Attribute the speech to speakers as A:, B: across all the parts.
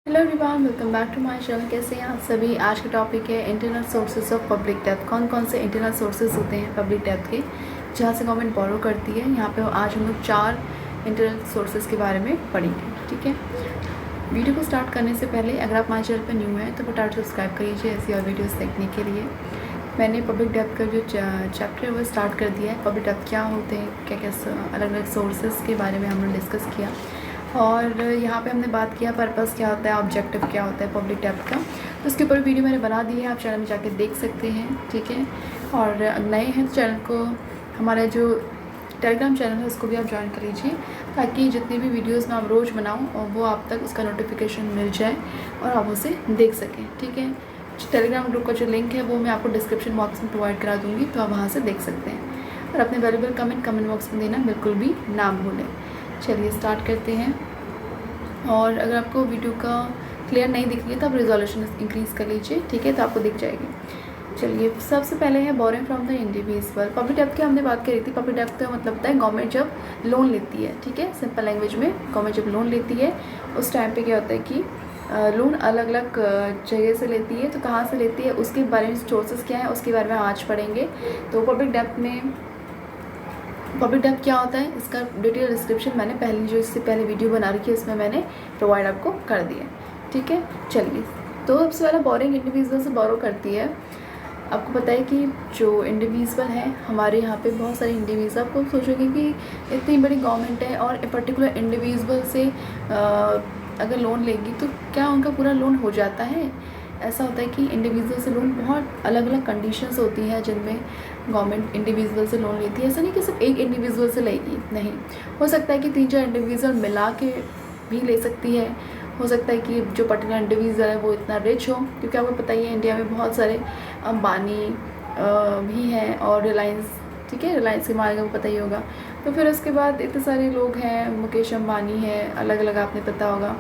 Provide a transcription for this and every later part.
A: Hello everyone, welcome back to my channel. कैसे हैं आप सभी। आज का टॉपिक है इंटरनल सोर्सेज ऑफ पब्लिक डेब्ट। कौन कौन से इंटरनल सोर्सेज होते हैं पब्लिक डेब्ट के जहाँ से गवर्नमेंट बोरो करती है। यहाँ पे आज हम लोग 4 इंटरनल सोर्सेज के बारे में पढ़ेंगे। ठीक है, वीडियो को स्टार्ट करने से पहले अगर आप हमारे चैनल पर न्यू हैं तो फटाफट सब्सक्राइब करिए ऐसी और वीडियोज़ देखने के लिए। मैंने पब्लिक डेब्ट का जो चैप्टर है वो स्टार्ट कर दिया है। पब्लिक डेब्ट क्या होते हैं, क्या क्या अलग अलग सोर्सेज के बारे में हमने डिस्कस किया और यहाँ पे हमने बात किया पर्पस क्या होता है, ऑब्जेक्टिव क्या होता है पब्लिक डेब्ट का। तो उसके ऊपर वीडियो मैंने बना दी है, आप चैनल में जाके देख सकते हैं। ठीक है, और नए हैं तो चैनल को, हमारा जो टेलीग्राम चैनल है उसको भी आप ज्वाइन कर लीजिए ताकि जितनी भी वीडियोस मैं आप रोज़ बनाऊँ और वो आप तक उसका नोटिफिकेशन मिल जाए और आप उसे देख सकें। ठीक है, टेलीग्राम ग्रुप का जो लिंक है वो मैं आपको डिस्क्रिप्शन बॉक्स में प्रोवाइड करा दूँगी, तो आप वहाँ से देख सकते हैं। और अपने वैल्यूबल कमेंट बॉक्स में देना बिल्कुल भी ना भूलें। चलिए स्टार्ट करते हैं। और अगर आपको वीडियो का क्लियर नहीं दिख रही है तो आप रिजोल्यूशन इंक्रीज़ कर लीजिए। ठीक है, तो आपको दिख जाएगी। चलिए, सबसे पहले है boring from the individual. Public डेब्ट की हमने बात करी थी। पब्लिक डेब्ट का मतलब होता है गवर्नमेंट जब लोन लेती है। ठीक है, सिंपल लैंग्वेज में गवर्नमेंट जब लोन लेती है उस टाइम पे क्या होता है कि लोन अलग अलग जगह से लेती है। तो कहाँ से लेती है उसके बारे में सोर्सेस क्या है उसके बारे में आज पढ़ेंगे। तो पब्लिक डेब्ट क्या होता है इसका डिटेल डिस्क्रिप्शन मैंने पहले जो इससे पहले वीडियो बना रखी है उसमें मैंने प्रोवाइड आपको कर दिया। ठीक है, चलिए, तो सबसे पहले बोरिंग इंडिविजुअल से बोरो करती है। आपको पता है कि जो इंडिविजुअल है हमारे यहाँ पे बहुत सारे इंडिविजुअल, आपको सोचोगे कि इतनी बड़ी गवर्नमेंट है और पर्टिकुलर इंडिविजुअल से अगर लोन लेगी तो क्या उनका पूरा लोन हो जाता है। ऐसा होता है कि इंडिविजुअल से लोन बहुत अलग अलग कंडीशंस होती हैं जिनमें गवर्नमेंट इंडिविजुअल से लोन लेती है। ऐसा नहीं कि सिर्फ एक इंडिविजुअल से लेगी, नहीं, हो सकता है कि 3-4 इंडिविजुअल मिला के भी ले सकती है। हो सकता है कि जो पर्टिकुलर इंडिविजुअल है वो इतना रिच हो, क्योंकि आपको पता ही है इंडिया में बहुत सारे अंबानी भी हैं और रिलायंस। ठीक है, रिलायंस के बारे में पता ही होगा। तो फिर उसके बाद इतने सारे लोग हैं, मुकेश अंबानी है, अलग अलग आपने पता होगा।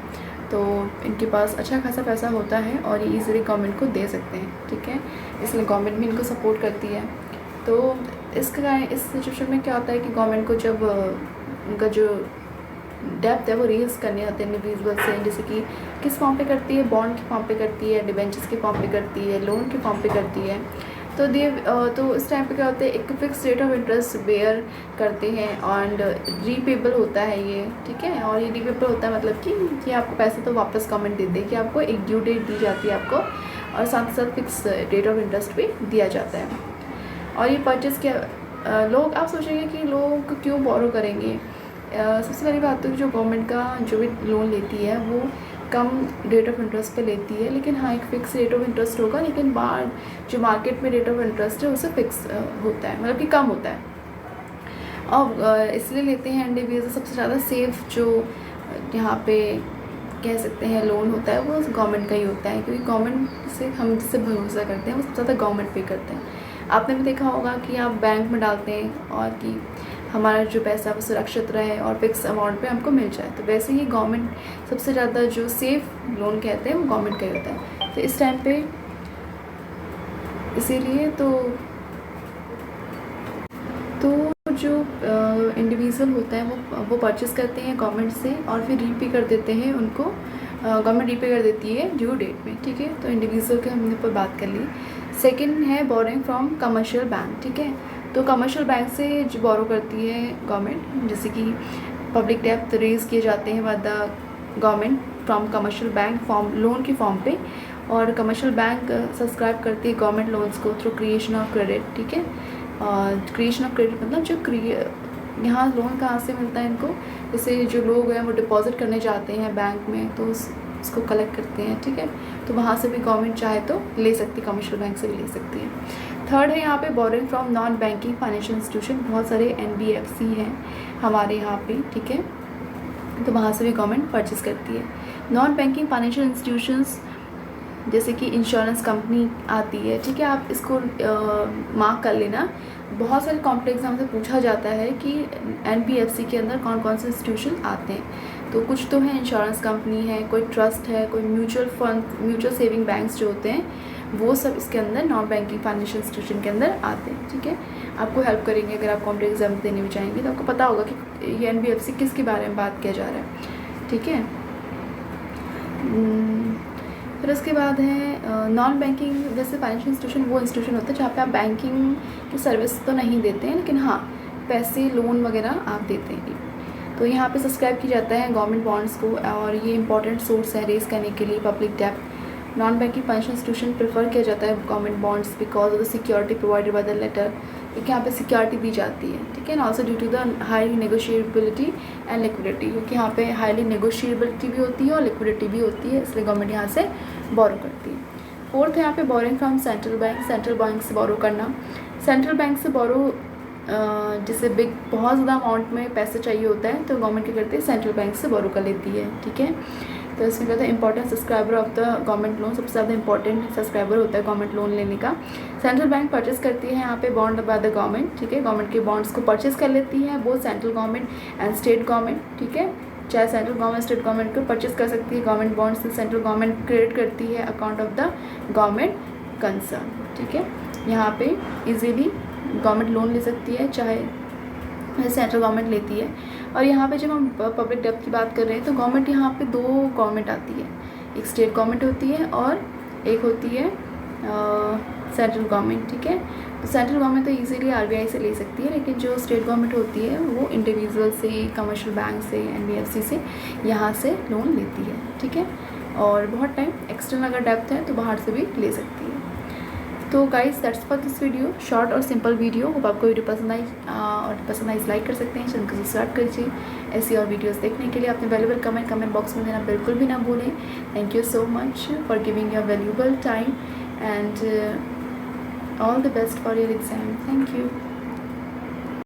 A: तो इनके पास अच्छा खासा पैसा होता है और ये ईज़िली गवर्नमेंट को दे सकते हैं। ठीक है, इसलिए गवर्नमेंट भी इनको सपोर्ट करती है। तो इसका इस सिचुएशन में क्या होता है कि गवर्नमेंट को जब उनका जो डेब्ट है वो रेज करने आते हैं इंडिविजुअल से, जैसे कि किस फॉर्म पे करती है, बॉन्ड के फॉर्म पे करती है, डिबेंचर्स के फॉर्म पे करती है, लोन के फॉर्म पे करती है। तो इस टाइम पे क्या होता है, एक fix rate of interest bear करते हैं एंड रीपेबल होता है ये। ठीक है, और ये रीपेबल होता है मतलब कि आपको पैसे तो वापस गवर्नमेंट दे देगी, आपको एक ड्यू डेट दी जाती है आपको, और साथ साथ फिक्स रेट ऑफ इंटरेस्ट भी दिया जाता है। और ये परचेज़ क्या लोग, आप सोचेंगे कि लोग क्यों बोरो करेंगे। सबसे पहली बात तो जो गवर्नमेंट का जो भी लोन लेती है वो कम रेट ऑफ इंटरेस्ट पे लेती है, लेकिन हाँ एक फ़िक्स रेट ऑफ इंटरेस्ट होगा, लेकिन बाहर जो मार्केट में रेट ऑफ इंटरेस्ट है उससे फिक्स होता है, मतलब कि कम होता है। और इसलिए लेते हैं इंडिविजुअल। सबसे ज़्यादा सेफ जो यहाँ पे कह सकते हैं लोन होता है वो गवर्नमेंट का ही होता है, क्योंकि गवर्नमेंट से हम जिससे भरोसा करते हैं वो सबसे ज़्यादा गवर्नमेंट पे करते हैं। आपने भी देखा होगा कि आप बैंक में डालते हैं और कि हमारा जो पैसा वो सुरक्षित रहे और फिक्स अमाउंट पे हमको मिल जाए। तो वैसे ही गवर्नमेंट सबसे ज़्यादा जो सेफ लोन कहते हैं वो गवर्नमेंट का ही होता है। तो इस टाइम पे इसीलिए तो जो इंडिविजुअल होता है वो परचेज़ करते हैं गवर्नमेंट से और फिर रीपे कर देते हैं उनको, गवर्नमेंट रीपे कर देती है ड्यू डेट में। ठीक है, तो इंडिविजुअल के हमने पर बात कर ली। सेकंड है बोरिंग फ्रॉम कमर्शियल बैंक। ठीक है, तो कमर्शियल बैंक से जो बोरो करती है गवर्नमेंट, जैसे कि पब्लिक डेब्ट रेज किए जाते हैं by the government from commercial bank form loan के फॉर्म पे, और कमर्शियल बैंक सब्सक्राइब करती है गवर्नमेंट लोन्स को थ्रू क्रिएशन ऑफ क्रेडिट। ठीक है, क्रिएशन ऑफ क्रेडिट मतलब जो यहाँ लोन कहाँ से मिलता है इनको, जैसे जो लोग हैं वो डिपॉजिट करने जाते हैं बैंक में तो उसको कलेक्ट करते हैं। ठीक है, तो वहाँ से भी गवर्नमेंट चाहे तो ले सकती है, कमर्शियल बैंक से भी ले सकती है। थर्ड है यहाँ पे boring from non banking financial institution. बहुत सारे NBFC हैं हमारे यहाँ पे। ठीक है, तो वहाँ से भी गवर्नमेंट परचेज़ करती है। नॉन बैंकिंग फाइनेंशियल इंस्टीट्यूशंस जैसे कि इंश्योरेंस कंपनी आती है। ठीक है, आप इसको मार्क कर लेना। बहुत सारे कॉम्प्लेक्स एग्जाम से पूछा जाता है कि NBFC के अंदर कौन कौन से इंस्टीट्यूशन आते हैं। तो कुछ तो है इंश्योरेंस कंपनी है, कोई ट्रस्ट है, कोई mutual fund, mutual saving banks जो होते हैं वो सब इसके अंदर नॉन बैंकिंग फाइनेंशियल इंस्टीट्यूशन के अंदर आते हैं। ठीक है, आपको हेल्प करेंगे अगर आप कॉम्प्लेक्स एग्जाम देने भी चाहेंगे तो आपको पता होगा कि ये NBFC किसके बारे में बात किया जा रहा है। ठीक है, फिर उसके बाद है नॉन बैंकिंग। वैसे फाइनेंशियल इंस्टीट्यूशन वो इंस्टीट्यूशन होता है जहाँ पे आप बैंकिंग की सर्विस तो नहीं देते हैं, लेकिन हाँ पैसे लोन वगैरह आप देते हैं। तो यहाँ पे सब्सक्राइब किया जाता है गवर्नमेंट बॉन्ड्स को, और ये इंपॉर्टेंट सोर्स है रेस करने के लिए पब्लिक डेब्ट। Non banking financial institution prefer किया जाता है government bonds because of the security provided by the letter, क्योंकि यहाँ पे सिक्योरिटी दी जाती है, ठीक है ना। Also due to the high negotiability and liquidity, क्योंकि यहाँ पे हाईली नेगोशिएबिलिटी भी होती है और लिक्विडिटी भी होती है, इसलिए गवर्नमेंट यहाँ से बोरो करती है। फोर्थ है यहाँ पे boring from central bank. Central bank से बोरो करना। सेंट्रल बैंक से बोरो जैसे बिग बहुत ज़्यादा अमाउंट में पैसे चाहिए होता है तो गवर्नमेंट क्या करती है, सेंट्रल बैंक से बोरो कर लेती है, ठीक है। तो इसमें कहते हैं important subscriber of the government loan, सबसे ज़्यादा इंपॉर्टेंट सब्सक्राइबर होता है गवर्नमेंट लोन लेने का। सेंट्रल बैंक परचेस करती है यहाँ पे बॉन्ड बाय द गवर्नमेंट, ठीक है। गवर्नमेंट के बॉन्ड्स को परचेस कर लेती है both central government and state government, ठीक है। चाहे सेंट्रल गवर्नमेंट स्टेट गवर्नमेंट को परचेस कर सकती है गवर्नमेंट बॉन्ड्स से। सेंट्रल गवर्नमेंट क्रेडिट करती है account of the government concern, ठीक है। यहाँ पे इजीली गवर्नमेंट लोन ले सकती है, चाहे सेंट्रल गवर्नमेंट लेती है। और यहाँ पे जब हम पब्लिक डेब्ट की बात कर रहे हैं तो गवर्नमेंट यहाँ पे दो गवर्नमेंट आती है, एक स्टेट गवर्नमेंट होती है और एक होती है सेंट्रल गवर्नमेंट, ठीक है। तो सेंट्रल गवर्नमेंट तो इजीली आरबीआई से ले सकती है, लेकिन जो स्टेट गवर्नमेंट होती है वो इंडिविजुअल से, कमर्शियल बैंक से, एनबीएफसी से यहाँ से लोन लेती है, ठीक है। और बहुत टाइम एक्सटर्नल अगर डेब्ट है तो बाहर से भी ले सकती है। तो guys that's for this video, short और सिंपल वीडियो। होप आपको वीडियो पसंद आई, और पसंद आई लाइक कर सकते हैं, चैनल को सब्सक्राइब कीजिए। ऐसी और वीडियोस देखने के लिए अपने वैल्यूबल कमेंट बॉक्स में देना बिल्कुल भी ना भूलें। Thank you so much for giving your valuable time and all the best for your exam. Thank you.